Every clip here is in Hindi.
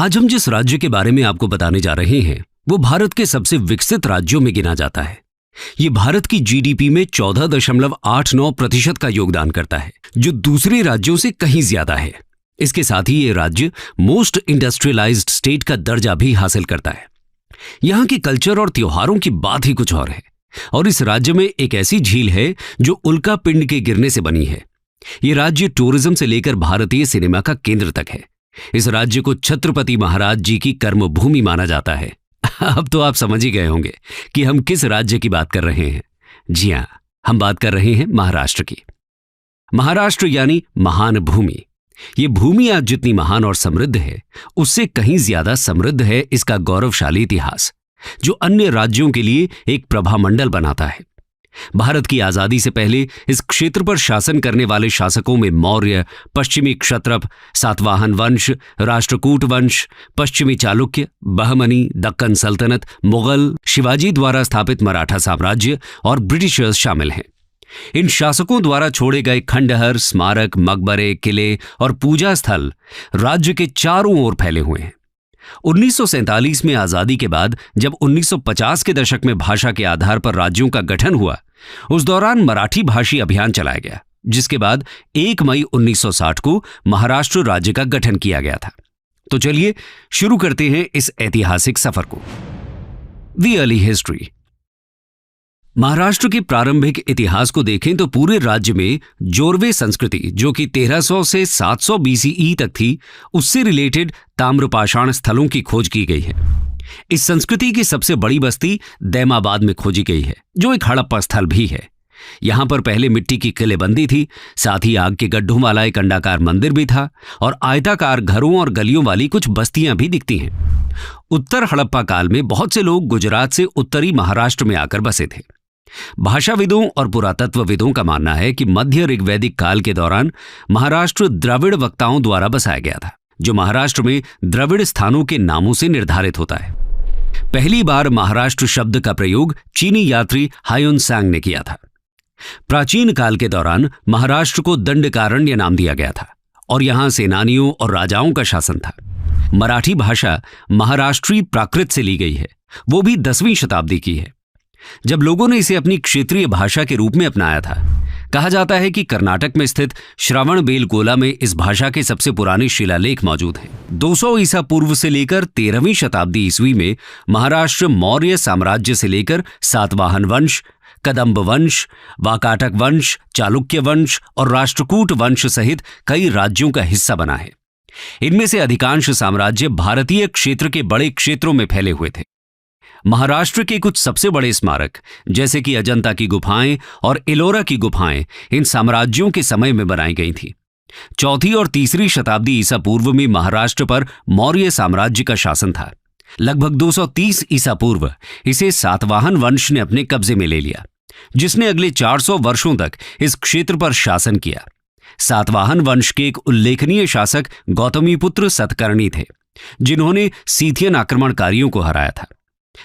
आज हम जिस राज्य के बारे में आपको बताने जा रहे हैं वो भारत के सबसे विकसित राज्यों में गिना जाता है। ये भारत की जीडीपी में 14.89% का योगदान करता है, जो दूसरे राज्यों से कहीं ज्यादा है। इसके साथ ही ये राज्य मोस्ट इंडस्ट्रियलाइज्ड स्टेट का दर्जा भी हासिल करता है। यहाँ के कल्चर और त्योहारों की बात ही कुछ और है। और इस राज्य में एक ऐसी झील है जो उल्का पिंड के गिरने से बनी है। ये राज्य टूरिज्म से लेकर भारतीय सिनेमा का केंद्र तक है। इस राज्य को छत्रपति महाराज जी की कर्मभूमि माना जाता है। अब तो आप समझ ही गए होंगे कि हम किस राज्य की बात कर रहे हैं। जी हां, हम बात कर रहे हैं महाराष्ट्र की। महाराष्ट्र यानी महान भूमि। ये भूमि आज जितनी महान और समृद्ध है, उससे कहीं ज्यादा समृद्ध है इसका गौरवशाली इतिहास, जो अन्य राज्यों के लिए एक प्रभामंडल बनाता है। भारत की आजादी से पहले इस क्षेत्र पर शासन करने वाले शासकों में मौर्य, पश्चिमी क्षत्रप, सातवाहन वंश, राष्ट्रकूट वंश, पश्चिमी चालुक्य, बहमनी, दक्कन सल्तनत, मुगल, शिवाजी द्वारा स्थापित मराठा साम्राज्य और ब्रिटिशर्स शामिल हैं। इन शासकों द्वारा छोड़े गए खंडहर, स्मारक, मकबरे, किले और पूजा स्थल राज्य के चारों ओर फैले हुए हैं। 1947 में आजादी के बाद जब 1950 के दशक में भाषा के आधार पर राज्यों का गठन हुआ, उस दौरान मराठी भाषी अभियान चलाया गया, जिसके बाद 1 मई 1960 को महाराष्ट्र राज्य का गठन किया गया था। तो चलिए शुरू करते हैं इस ऐतिहासिक सफर को। The early history. महाराष्ट्र के प्रारंभिक इतिहास को देखें तो पूरे राज्य में जोरवे संस्कृति, जो कि 1300 से 700 BCE तक थी, उससे रिलेटेड ताम्रपाषाण स्थलों की खोज की गई है। इस संस्कृति की सबसे बड़ी बस्ती दैमाबाद में खोजी गई है, जो एक हड़प्पा स्थल भी है। यहां पर पहले मिट्टी की किलेबंदी थी, साथ ही आग के गड्ढों वाला एक अंडाकार मंदिर भी था और आयताकार घरों और गलियों वाली कुछ बस्तियां भी दिखती हैं। उत्तर हड़प्पा काल में बहुत से लोग गुजरात से उत्तरी महाराष्ट्र में आकर बसे थे। भाषाविदों और पुरातत्वविदों का मानना है कि मध्य ऋग्वैदिक काल के दौरान महाराष्ट्र द्रविड़ वक्ताओं द्वारा बसाया गया था, जो महाराष्ट्र में द्रविड़ स्थानों के नामों से निर्धारित होता है। पहली बार महाराष्ट्र शब्द का प्रयोग चीनी यात्री हायुन सांग ने किया था। प्राचीन काल के दौरान महाराष्ट्र को दंडकारण्य नाम दिया गया था और यहां सेनानियों और राजाओं का शासन था। मराठी भाषा महाराष्ट्री प्राकृत से ली गई है, वो भी 10वीं शताब्दी की है, जब लोगों ने इसे अपनी क्षेत्रीय भाषा के रूप में अपनाया था। कहा जाता है कि कर्नाटक में स्थित श्रवणबेलगोला में इस भाषा के सबसे पुराने शिलालेख मौजूद हैं। 200 ईसा पूर्व से लेकर 13वीं शताब्दी ईस्वी में महाराष्ट्र मौर्य साम्राज्य से लेकर सातवाहन वंश, कदंब वंश, वाकाटक वंश, चालुक्य वंश और राष्ट्रकूट वंश सहित कई राज्यों का हिस्सा बना है। इनमें से अधिकांश साम्राज्य भारतीय क्षेत्र के बड़े क्षेत्रों में फैले हुए थे। महाराष्ट्र के कुछ सबसे बड़े स्मारक, जैसे कि अजंता की गुफाएं और एलोरा की गुफाएं, इन साम्राज्यों के समय में बनाई गई थीं। 4वीं और 3री शताब्दी ईसा पूर्व में महाराष्ट्र पर मौर्य साम्राज्य का शासन था। लगभग 230 ईसा पूर्व इसे सातवाहन वंश ने अपने कब्जे में ले लिया, जिसने अगले 400 वर्षों तक इस क्षेत्र पर शासन किया। सातवाहन वंश के एक उल्लेखनीय शासक गौतमीपुत्र सतकर्णी थे, जिन्होंने सीथियन आक्रमणकारियों को हराया था।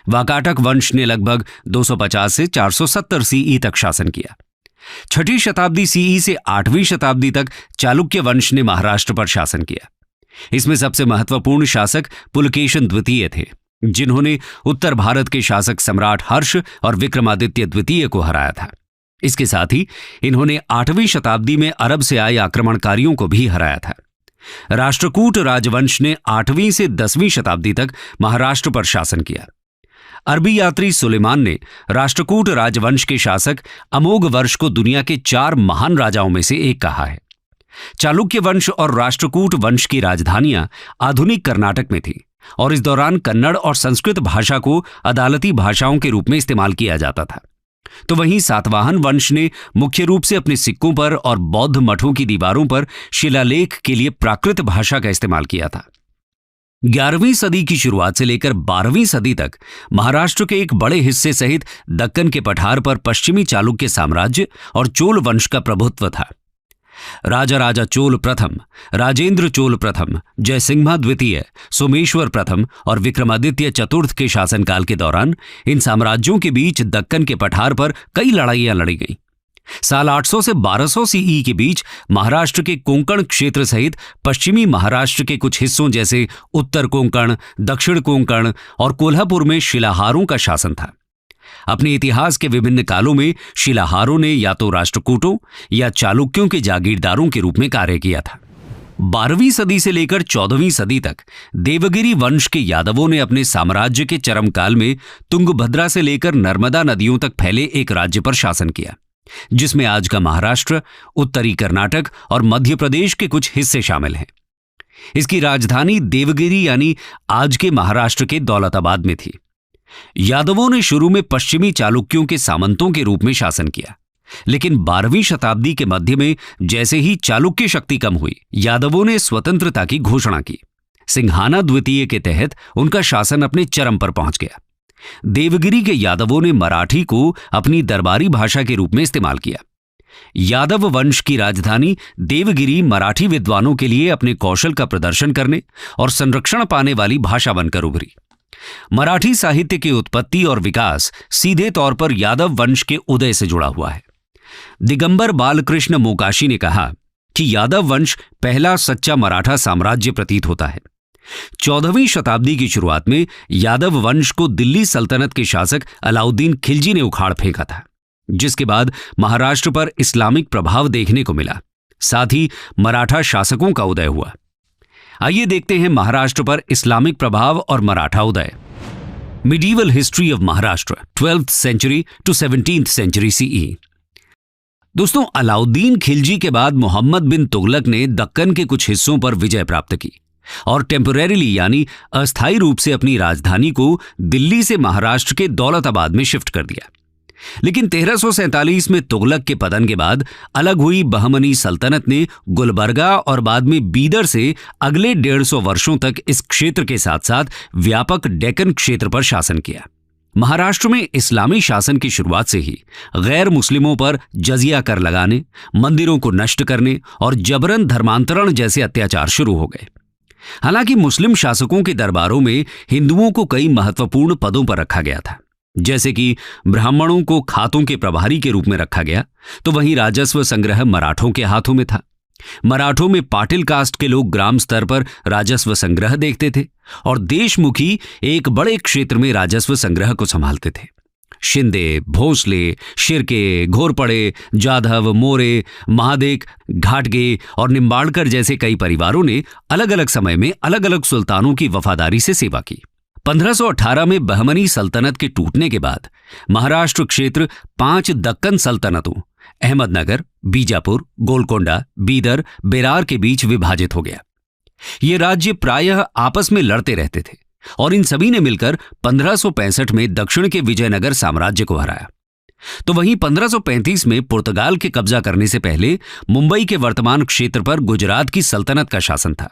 वाकाटक वंश ने लगभग 250 से 470 CE तक शासन किया। 6वीं शताब्दी CE से 8वीं शताब्दी तक चालुक्य वंश ने महाराष्ट्र पर शासन किया। इसमें सबसे महत्वपूर्ण शासक पुलकेशन द्वितीय थे, जिन्होंने उत्तर भारत के शासक सम्राट हर्ष और विक्रमादित्य द्वितीय को हराया था। इसके साथ ही इन्होंने 8वीं शताब्दी में अरब से आए आक्रमणकारियों को भी हराया था। राष्ट्रकूट राजवंश ने 8वीं से 10वीं शताब्दी तक महाराष्ट्र पर शासन किया। अरबी यात्री सुलेमान ने राष्ट्रकूट राजवंश के शासक अमोघ वर्ष को दुनिया के 4 महान राजाओं में से एक कहा है। चालुक्य वंश और राष्ट्रकूट वंश की राजधानियां आधुनिक कर्नाटक में थी और इस दौरान कन्नड़ और संस्कृत भाषा को अदालती भाषाओं के रूप में इस्तेमाल किया जाता था। तो वहीं सातवाहन वंश ने मुख्य रूप से अपने सिक्कों पर और बौद्ध मठों की दीवारों पर शिलालेख के लिए प्राकृत भाषा का इस्तेमाल किया था। 11वीं सदी की शुरुआत से लेकर 12वीं सदी तक महाराष्ट्र के एक बड़े हिस्से सहित दक्कन के पठार पर पश्चिमी चालुक्य साम्राज्य और चोल वंश का प्रभुत्व था। राजा चोल प्रथम, राजेंद्र चोल प्रथम, जयसिंहा द्वितीय, सोमेश्वर प्रथम और विक्रमादित्य चतुर्थ के शासनकाल के दौरान इन साम्राज्यों के बीच दक्कन के पठार पर कई लड़ाइयां लड़ी गईं। साल 800 से 1200 सीई के बीच महाराष्ट्र के कोंकण क्षेत्र सहित पश्चिमी महाराष्ट्र के कुछ हिस्सों जैसे उत्तर कोंकण, दक्षिण कोंकण और कोल्हापुर में शिलाहारों का शासन था। अपने इतिहास के विभिन्न कालों में शिलाहारों ने या तो राष्ट्रकूटों या चालुक्यों के जागीरदारों के रूप में कार्य किया था। 12वीं सदी से लेकर 14वीं सदी तक देवगिरी वंश के यादवों ने अपने साम्राज्य के चरम काल में तुंगभद्रा से लेकर नर्मदा नदियों तक फैले एक राज्य पर शासन किया, जिसमें आज का महाराष्ट्र, उत्तरी कर्नाटक और मध्य प्रदेश के कुछ हिस्से शामिल हैं। इसकी राजधानी देवगिरी यानी आज के महाराष्ट्र के दौलताबाद में थी। यादवों ने शुरू में पश्चिमी चालुक्यों के सामंतों के रूप में शासन किया, लेकिन 12वीं शताब्दी के मध्य में जैसे ही चालुक्य शक्ति कम हुई, यादवों ने स्वतंत्रता की घोषणा की। सिंघाना द्वितीय के तहत उनका शासन अपने चरम पर पहुंच गया। देवगिरी के यादवों ने मराठी को अपनी दरबारी भाषा के रूप में इस्तेमाल किया। यादव वंश की राजधानी देवगिरी मराठी विद्वानों के लिए अपने कौशल का प्रदर्शन करने और संरक्षण पाने वाली भाषा बनकर उभरी। मराठी साहित्य की उत्पत्ति और विकास सीधे तौर पर यादव वंश के उदय से जुड़ा हुआ है। दिगंबर बालकृष्ण मोकाशी ने कहा कि यादव वंश पहला सच्चा मराठा साम्राज्य प्रतीत होता है। 14वीं शताब्दी की शुरुआत में यादव वंश को दिल्ली सल्तनत के शासक अलाउद्दीन खिलजी ने उखाड़ फेंका था, जिसके बाद महाराष्ट्र पर इस्लामिक प्रभाव देखने को मिला। साथ ही मराठा शासकों का उदय हुआ। आइए देखते हैं महाराष्ट्र पर इस्लामिक प्रभाव और मराठा उदय। Medieval history of Maharashtra 12th century to 17th century CE. दोस्तों, अलाउद्दीन खिलजी के बाद मोहम्मद बिन तुगलक ने दक्कन के कुछ हिस्सों पर विजय प्राप्त की और टेम्परेरीली यानी अस्थायी रूप से अपनी राजधानी को दिल्ली से महाराष्ट्र के दौलताबाद में शिफ्ट कर दिया। लेकिन 1347 में तुगलक के पतन के बाद अलग हुई बहमनी सल्तनत ने गुलबर्गा और बाद में बीदर से अगले 150 वर्षों तक इस क्षेत्र के साथ साथ व्यापक डेक्कन क्षेत्र पर शासन किया। महाराष्ट्र में इस्लामी शासन की शुरुआत से ही गैर मुस्लिमों पर जजिया कर लगाने, मंदिरों को नष्ट करने और जबरन धर्मांतरण जैसे अत्याचार शुरू हो गए। हालांकि मुस्लिम शासकों के दरबारों में हिंदुओं को कई महत्वपूर्ण पदों पर रखा गया था, जैसे कि ब्राह्मणों को खातों के प्रभारी के रूप में रखा गया, तो वहीं राजस्व संग्रह मराठों के हाथों में था। मराठों में पाटिल कास्ट के लोग ग्राम स्तर पर राजस्व संग्रह देखते थे और देशमुखी एक बड़े क्षेत्र में राजस्व संग्रह को संभालते थे। शिंदे, भोसले, शिर्के, घोरपड़े, जाधव, मोरे, महादेक, घाटगे और निम्बाड़कर जैसे कई परिवारों ने अलग अलग समय में अलग अलग सुल्तानों की वफादारी से सेवा की। 1518 में बहमनी सल्तनत के टूटने के बाद महाराष्ट्र क्षेत्र 5 दक्कन सल्तनतों अहमदनगर, बीजापुर, गोलकोंडा, बीदर, बेरार के बीच विभाजित हो गया। ये राज्य प्रायः आपस में लड़ते रहते थे और इन सभी ने मिलकर 1565 में दक्षिण के विजयनगर साम्राज्य को हराया। तो वहीं 1535 में पुर्तगाल के कब्जा करने से पहले मुंबई के वर्तमान क्षेत्र पर गुजरात की सल्तनत का शासन था।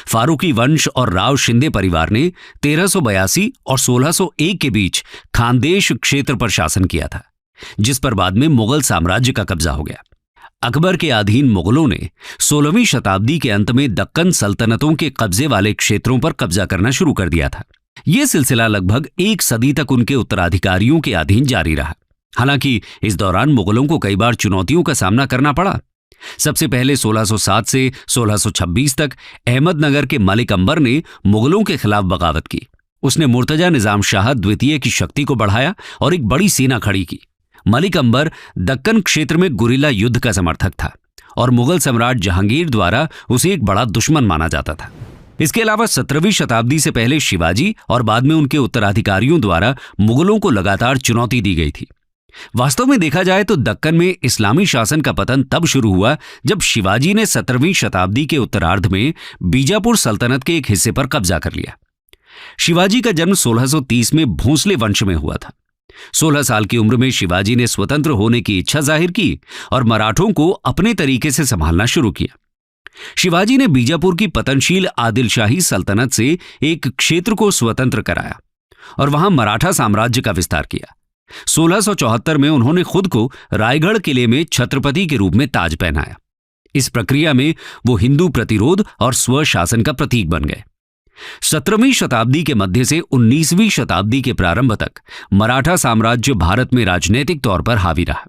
फारूकी वंश और राव शिंदे परिवार ने 1382 और 1601 के बीच खानदेश क्षेत्र पर शासन किया था, जिस पर बाद में मुगल साम्राज्य का कब्जा हो गया। अकबर के अधीन मुगलों ने 16वीं शताब्दी के अंत में दक्कन सल्तनतों के कब्जे वाले क्षेत्रों पर कब्जा करना शुरू कर दिया था। यह सिलसिला लगभग 1 सदी तक उनके उत्तराधिकारियों के अधीन जारी रहा। हालांकि इस दौरान मुगलों को कई बार चुनौतियों का सामना करना पड़ा। सबसे पहले 1607 से 1626 तक अहमदनगर के मलिक अंबर ने मुगलों के खिलाफ बगावत की। उसने मुर्तजा निजाम शाह द्वितीय की शक्ति को बढ़ाया और एक बड़ी सेना खड़ी की। मलिक अंबर दक्कन क्षेत्र में गुरिल्ला युद्ध का समर्थक था और मुगल सम्राट जहांगीर द्वारा उसे एक बड़ा दुश्मन माना जाता था। इसके अलावा 17वीं शताब्दी से पहले शिवाजी और बाद में उनके उत्तराधिकारियों द्वारा मुगलों को लगातार चुनौती दी गई थी। वास्तव में देखा जाए तो दक्कन में इस्लामी शासन का पतन तब शुरू हुआ जब शिवाजी ने 17वीं शताब्दी के उत्तरार्ध में बीजापुर सल्तनत के एक हिस्से पर कब्जा कर लिया। शिवाजी का जन्म 1630 में भोंसले वंश में हुआ था। 16 साल की उम्र में शिवाजी ने स्वतंत्र होने की इच्छा जाहिर की और मराठों को अपने तरीके से संभालना शुरू किया। शिवाजी ने बीजापुर की पतनशील आदिलशाही सल्तनत से एक क्षेत्र को स्वतंत्र कराया और वहां मराठा साम्राज्य का विस्तार किया। 1674 में उन्होंने खुद को रायगढ़ किले में छत्रपति के रूप में ताज पहनाया। इस प्रक्रिया में वो हिंदू प्रतिरोध और स्वशासन का प्रतीक बन गए। 17वीं शताब्दी के मध्य से 19वीं शताब्दी के प्रारंभ तक मराठा साम्राज्य भारत में राजनीतिक तौर पर हावी रहा।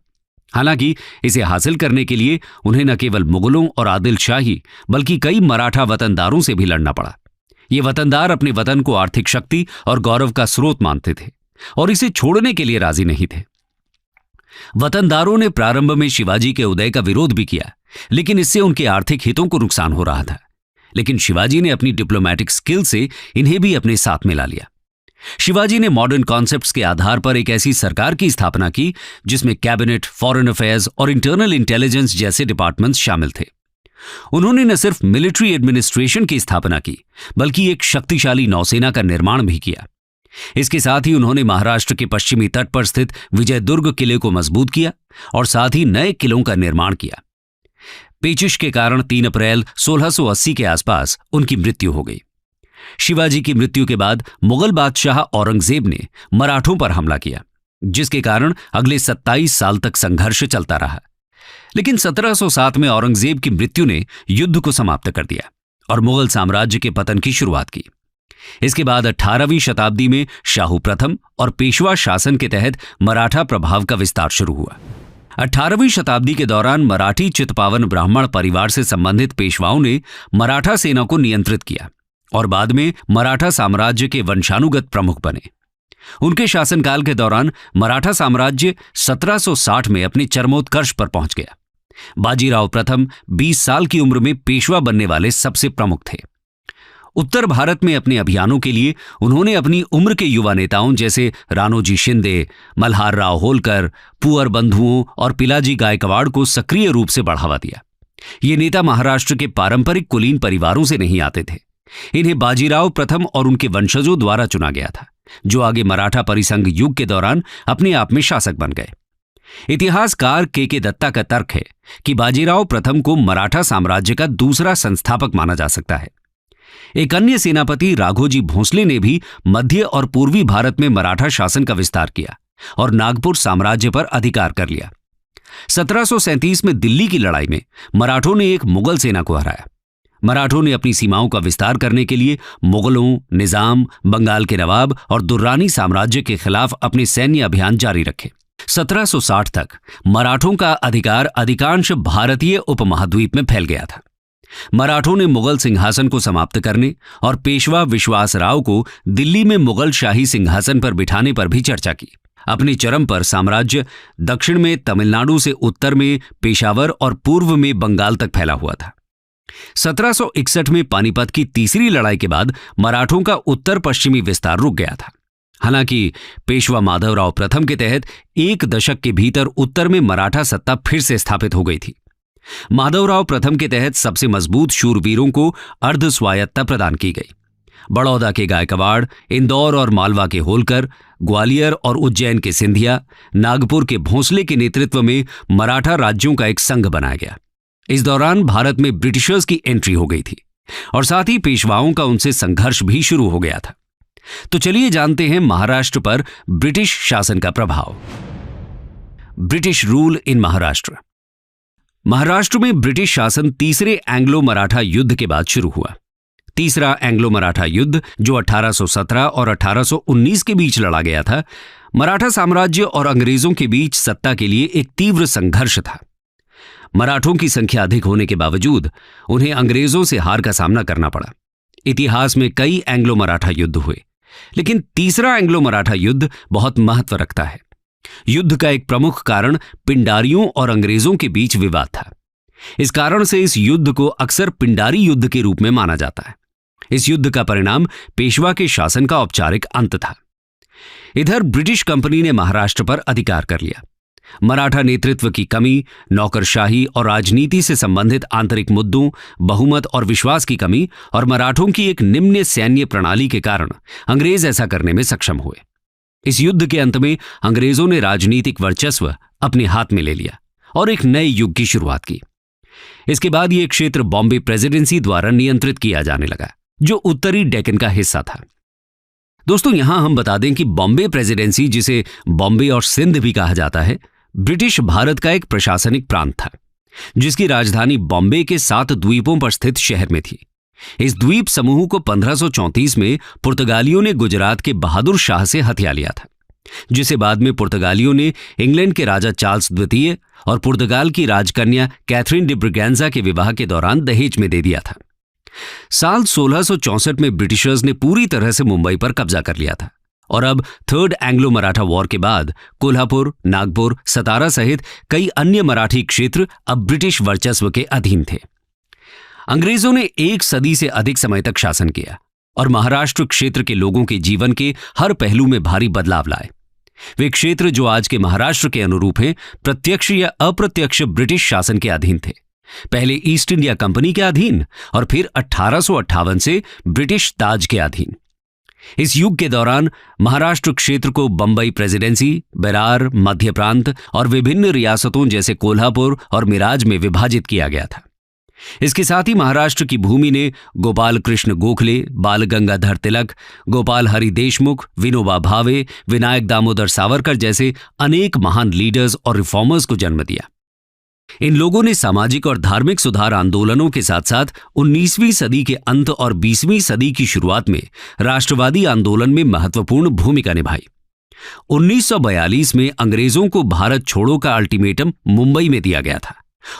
हालांकि इसे हासिल करने के लिए उन्हें न केवल मुगलों और आदिल शाही बल्कि कई मराठा वतनदारों से भी लड़ना पड़ा। ये वतनदार अपने वतन को आर्थिक शक्ति और गौरव का स्रोत मानते थे और इसे छोड़ने के लिए राजी नहीं थे। वतनदारों ने प्रारंभ में शिवाजी के उदय का विरोध भी किया, लेकिन इससे उनके आर्थिक हितों को नुकसान हो रहा था। लेकिन शिवाजी ने अपनी डिप्लोमैटिक स्किल से इन्हें भी अपने साथ मिला लिया। शिवाजी ने मॉडर्न कॉन्सेप्ट्स के आधार पर एक ऐसी सरकार की स्थापना की जिसमें कैबिनेट, फॉरेन अफेयर्स और इंटरनल इंटेलिजेंस जैसे डिपार्टमेंट्स शामिल थे। उन्होंने न सिर्फ मिलिट्री एडमिनिस्ट्रेशन की स्थापना की बल्कि एक शक्तिशाली नौसेना का निर्माण भी किया। इसके साथ ही उन्होंने महाराष्ट्र के पश्चिमी तट पर स्थित विजयदुर्ग किले को मजबूत किया और साथ ही नए किलों का निर्माण किया। पेचिश के कारण 3 अप्रैल 1680 के आसपास उनकी मृत्यु हो गई। शिवाजी की मृत्यु के बाद मुगल बादशाह औरंगजेब ने मराठों पर हमला किया, जिसके कारण अगले 27 साल तक संघर्ष चलता रहा। लेकिन 1707 में औरंगजेब की मृत्यु ने युद्ध को समाप्त कर दिया और मुगल साम्राज्य के पतन की शुरुआत की। इसके बाद 18वीं शताब्दी में शाहू प्रथम और पेशवा शासन के तहत मराठा प्रभाव का विस्तार शुरू हुआ। 18वीं शताब्दी के दौरान मराठी चित्पावन ब्राह्मण परिवार से संबंधित पेशवाओं ने मराठा सेना को नियंत्रित किया और बाद में मराठा साम्राज्य के वंशानुगत प्रमुख बने। उनके शासनकाल के दौरान मराठा साम्राज्य 1760 में अपने चरमोत्कर्ष पर पहुंच गया। बाजीराव प्रथम 20 साल की उम्र में पेशवा बनने वाले सबसे प्रमुख थे। उत्तर भारत में अपने अभियानों के लिए उन्होंने अपनी उम्र के युवा नेताओं जैसे राणोजी शिंदे, मल्हार राव होलकर, पुअर बंधुओं और पिलाजी गायकवाड़ को सक्रिय रूप से बढ़ावा दिया। ये नेता महाराष्ट्र के पारंपरिक कुलीन परिवारों से नहीं आते थे। इन्हें बाजीराव प्रथम और उनके वंशजों द्वारा चुना गया था, जो आगे मराठा परिसंघ युग के दौरान अपने आप में शासक बन गए। इतिहासकार के दत्ता का तर्क है कि बाजीराव प्रथम को मराठा साम्राज्य का दूसरा संस्थापक माना जा सकता है। एक अन्य सेनापति राघोजी भोंसले ने भी मध्य और पूर्वी भारत में मराठा शासन का विस्तार किया और नागपुर साम्राज्य पर अधिकार कर लिया। 1737 में दिल्ली की लड़ाई में मराठों ने एक मुगल सेना को हराया। मराठों ने अपनी सीमाओं का विस्तार करने के लिए मुगलों, निजाम, बंगाल के नवाब और दुर्रानी साम्राज्य के खिलाफ अपने सैन्य अभियान जारी रखे। 1760 तक मराठों का अधिकार अधिकांश भारतीय उपमहाद्वीप में फैल गया था। मराठों ने मुगल सिंहासन को समाप्त करने और पेशवा विश्वासराव को दिल्ली में मुगल शाही सिंहासन पर बिठाने पर भी चर्चा की। अपने चरम पर साम्राज्य दक्षिण में तमिलनाडु से उत्तर में पेशावर और पूर्व में बंगाल तक फैला हुआ था। 1761 में पानीपत की तीसरी लड़ाई के बाद मराठों का उत्तर पश्चिमी विस्तार रुक गया था। हालांकि पेशवा माधवराव प्रथम के तहत 1 दशक के भीतर उत्तर में मराठा सत्ता फिर से स्थापित हो गई थी। माधवराव प्रथम के तहत सबसे मजबूत शूरवीरों को अर्ध स्वायत्तता प्रदान की गई। बड़ौदा के गायकवाड़, इंदौर और मालवा के होलकर, ग्वालियर और उज्जैन के सिंधिया, नागपुर के भोंसले के नेतृत्व में मराठा राज्यों का एक संघ बनाया गया। इस दौरान भारत में ब्रिटिशर्स की एंट्री हो गई थी और साथ ही पेशवाओं का उनसे संघर्ष भी शुरू हो गया था। तो चलिए जानते हैं महाराष्ट्र पर ब्रिटिश शासन का प्रभाव। British rule in Maharashtra. Maharashtra में ब्रिटिश शासन तीसरे एंग्लो मराठा युद्ध के बाद शुरू हुआ। तीसरा एंग्लो मराठा युद्ध, जो 1817 और 1819 के बीच लड़ा गया था, मराठा साम्राज्य और अंग्रेजों के बीच सत्ता के लिए एक तीव्र संघर्ष था। मराठों की संख्या अधिक होने के बावजूद उन्हें अंग्रेजों से हार का सामना करना पड़ा। इतिहास में कई एंग्लो मराठा युद्ध हुए, लेकिन तीसरा एंग्लो मराठा युद्ध बहुत महत्व रखता है। युद्ध का एक प्रमुख कारण पिंडारियों और अंग्रेजों के बीच विवाद था। इस कारण से इस युद्ध को अक्सर पिंडारी युद्ध के रूप में माना जाता है। इस युद्ध का परिणाम पेशवा के शासन का औपचारिक अंत था। इधर ब्रिटिश कंपनी ने महाराष्ट्र पर अधिकार कर लिया। मराठा नेतृत्व की कमी, नौकरशाही और राजनीति से संबंधित आंतरिक मुद्दों, बहुमत और विश्वास की कमी और मराठों की एक निम्न सैन्य प्रणाली के कारण अंग्रेज ऐसा करने में सक्षम हुए। इस युद्ध के अंत में अंग्रेजों ने राजनीतिक वर्चस्व अपने हाथ में ले लिया और एक नए युग की शुरुआत की। इसके बाद यह क्षेत्र बॉम्बे प्रेसिडेंसी द्वारा नियंत्रित किया जाने लगा, जो उत्तरी डेक्कन का हिस्सा था। दोस्तों, यहां हम बता दें कि बॉम्बे प्रेसिडेंसी, जिसे बॉम्बे और सिंध भी कहा जाता है, ब्रिटिश भारत का एक प्रशासनिक प्रांत था, जिसकी राजधानी बॉम्बे के 7 द्वीपों पर स्थित शहर में थी। इस द्वीप समूह को 1534 में पुर्तगालियों ने गुजरात के बहादुर शाह से हथिया लिया था। जिसे बाद में पुर्तगालियों ने इंग्लैंड के राजा चार्ल्स द्वितीय और पुर्तगाल की राजकन्या कैथरीन डी ब्रिगेंजा के विवाह के दौरान दहेज में दे दिया था। साल 1664 में ब्रिटिशर्स ने पूरी तरह से मुंबई पर कब्जा कर लिया था और अब थर्ड एंग्लो मराठा वॉर के बाद कोल्हापुर, नागपुर, सतारा सहित कई अन्य मराठी क्षेत्र अब ब्रिटिश वर्चस्व के अधीन थे। अंग्रेजों ने 1 सदी से अधिक समय तक शासन किया और महाराष्ट्र क्षेत्र के लोगों के जीवन के हर पहलू में भारी बदलाव लाए। वे क्षेत्र जो आज के महाराष्ट्र के अनुरूप हैं, प्रत्यक्ष या अप्रत्यक्ष ब्रिटिश शासन के अधीन थे। पहले ईस्ट इंडिया कंपनी के अधीन और फिर 1858 से ब्रिटिश ताज के अधीन। इस युग के दौरान महाराष्ट्र क्षेत्र को बंबई प्रेसिडेंसी, बेरार, मध्य प्रांत और विभिन्न रियासतों जैसे कोल्हापुर और मिराज में विभाजित किया गया था। इसके साथ ही महाराष्ट्र की भूमि ने गोपाल कृष्ण गोखले, बाल गंगाधर तिलक, गोपाल हरि देशमुख, विनोबा भावे, विनायक दामोदर सावरकर जैसे अनेक महान लीडर्स और रिफॉर्मर्स को जन्म दिया। इन लोगों ने सामाजिक और धार्मिक सुधार आंदोलनों के साथ साथ 19वीं सदी के अंत और 20वीं सदी की शुरुआत में राष्ट्रवादी आंदोलन में महत्वपूर्ण भूमिका निभाई। 1942 में अंग्रेजों को भारत छोड़ो का अल्टीमेटम मुंबई में दिया गया था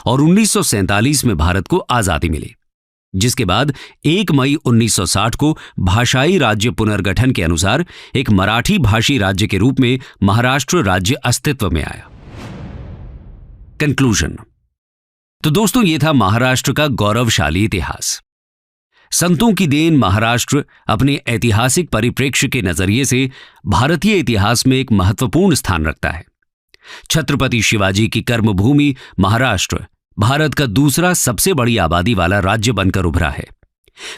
और 1947 में भारत को आजादी मिली, जिसके बाद 1 मई 1960 को भाषाई राज्य पुनर्गठन के अनुसार एक मराठी भाषी राज्य के रूप में महाराष्ट्र राज्य अस्तित्व में आया। कंक्लूजन। तो दोस्तों, ये था महाराष्ट्र का गौरवशाली इतिहास। संतों की देन महाराष्ट्र अपने ऐतिहासिक परिप्रेक्ष्य के नजरिए से भारतीय इतिहास में एक महत्वपूर्ण स्थान रखता है। छत्रपति शिवाजी की कर्मभूमि महाराष्ट्र भारत का दूसरा सबसे बड़ी आबादी वाला राज्य बनकर उभरा है।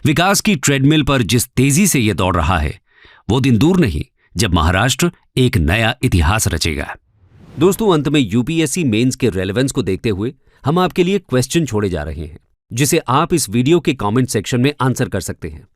विकास की ट्रेडमिल पर जिस तेजी से यह दौड़ रहा है, वो दिन दूर नहीं जब महाराष्ट्र एक नया इतिहास रचेगा। दोस्तों, अंत में यूपीएससी मेंस के रेलेवेंस को देखते हुए हम आपके लिए क्वेश्चन छोड़े जा रहे हैं, जिसे आप इस वीडियो के कमेंट सेक्शन में आंसर कर सकते हैं।